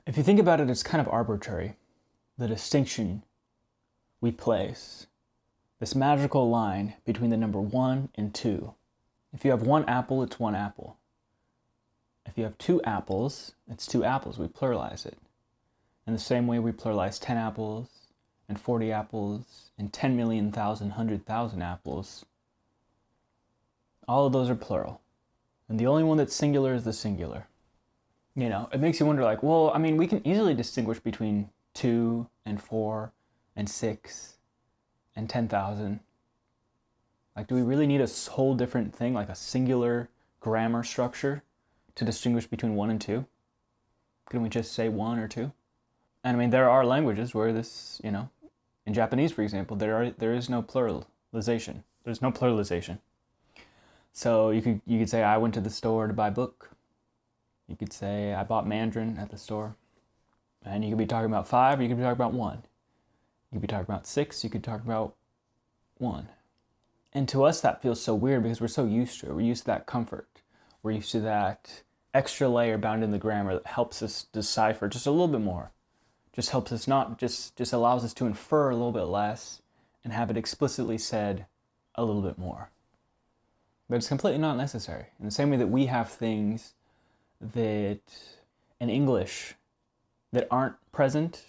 If you think about it, it's kind of arbitrary, the distinction we place, this magical line between the number 1 and 2. If you have one apple, it's one apple. If you have two apples, it's two apples. We pluralize it. In the same way we pluralize 10 apples and 40 apples and 10 million, 100,000 apples. All of those are plural. And the only one that's singular is the singular. You know, it makes you wonder, like, well, I mean, we can easily distinguish between 2 and 4 and 6 and 10,000. Like, do we really need a whole different thing, like a singular grammar structure to distinguish between 1 and 2? Couldn't we just say 1 or 2? And I mean, there are languages where this, you know, in Japanese, for example, there is no pluralization. There's no pluralization. So you could say, I went to the store to buy a book. You could say, I bought Mandarin at the store. And you could be talking about 5, or you could be talking about 1. You could be talking about 6, you could talk about 1. And to us, that feels so weird because we're so used to it. We're used to that comfort. We're used to that extra layer bound in the grammar that helps us decipher just a little bit more. Just helps us not, just allows us to infer a little bit less and have it explicitly said a little bit more. But it's completely not necessary. In the same way that we have things that in English that aren't present,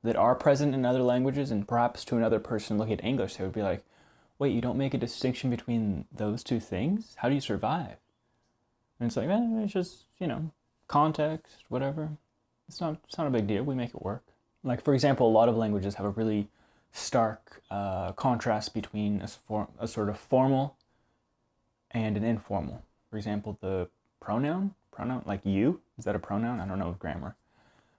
that are present in other languages, and perhaps to another person looking at English, they would be like, wait, you don't make a distinction between those two things? How do you survive? And it's like, it's just, you know, context, whatever. It's not a big deal. We make it work. Like, for example, a lot of languages have a really stark contrast between a sort of formal and an informal. For example, the pronoun, like you, is that a pronoun? I don't know grammar.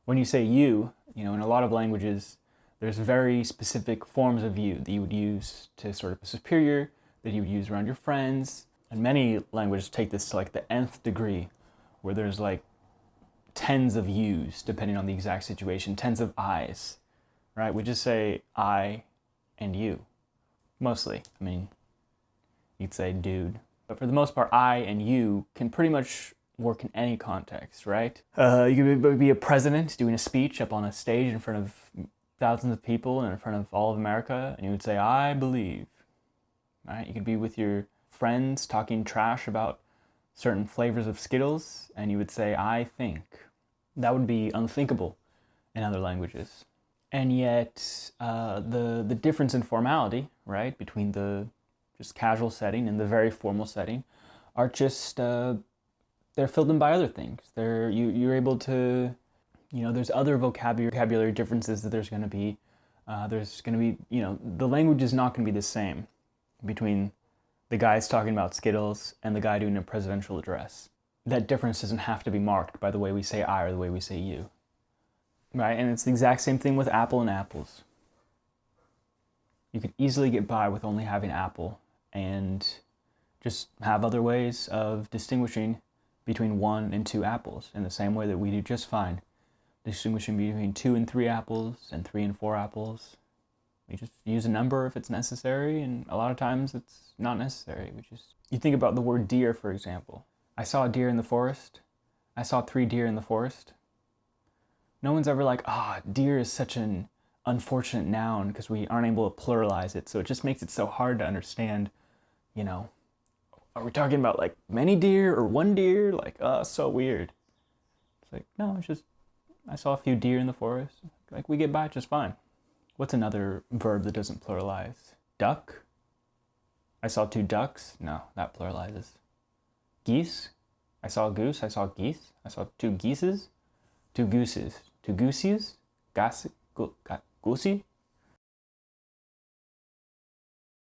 When you say you know, in a lot of languages, there's very specific forms of you that you would use to sort of a superior, that you would use around your friends. And many languages take this to like the nth degree, where there's like tens of yous, depending on the exact situation, tens of I's, right? We just say I and you, mostly. I mean, you'd say dude. But for the most part, I and you can pretty much work in any context, right? You could be a president doing a speech up on a stage in front of thousands of people and in front of all of America, and you would say, I believe, right? You could be with your friends talking trash about certain flavors of Skittles, and you would say, I think. That would be unthinkable in other languages. And yet, the difference in formality, right, between the just casual setting and the very formal setting are just, they're filled in by other things. You're able to, you know, there's other vocabulary differences that there's going to be. You know, the language is not going to be the same between the guys talking about Skittles and the guy doing a presidential address. That difference doesn't have to be marked by the way we say I or the way we say you. Right? And it's the exact same thing with apple and apples. You could easily get by with only having apple and just have other ways of distinguishing between 1 and 2 apples in the same way that we do just fine distinguishing between 2 and 3 apples and 3 and 4 apples. We just use a number if it's necessary, and a lot of times it's not necessary. You think about the word deer, for example. I saw a deer in the forest. I saw 3 deer in the forest. No one's ever like, deer is such an unfortunate noun because we aren't able to pluralize it, so it just makes it so hard to understand, you know, are we talking about like many deer or one deer? Like, so weird. It's like, no, it's just, I saw a few deer in the forest. Like, we get by just fine. What's another verb that doesn't pluralize? Duck? I saw 2 ducks. No, that pluralizes. Geese? I saw a goose. I saw geese. I saw 2 geeses. 2 gooses. 2 goosies? Goosey?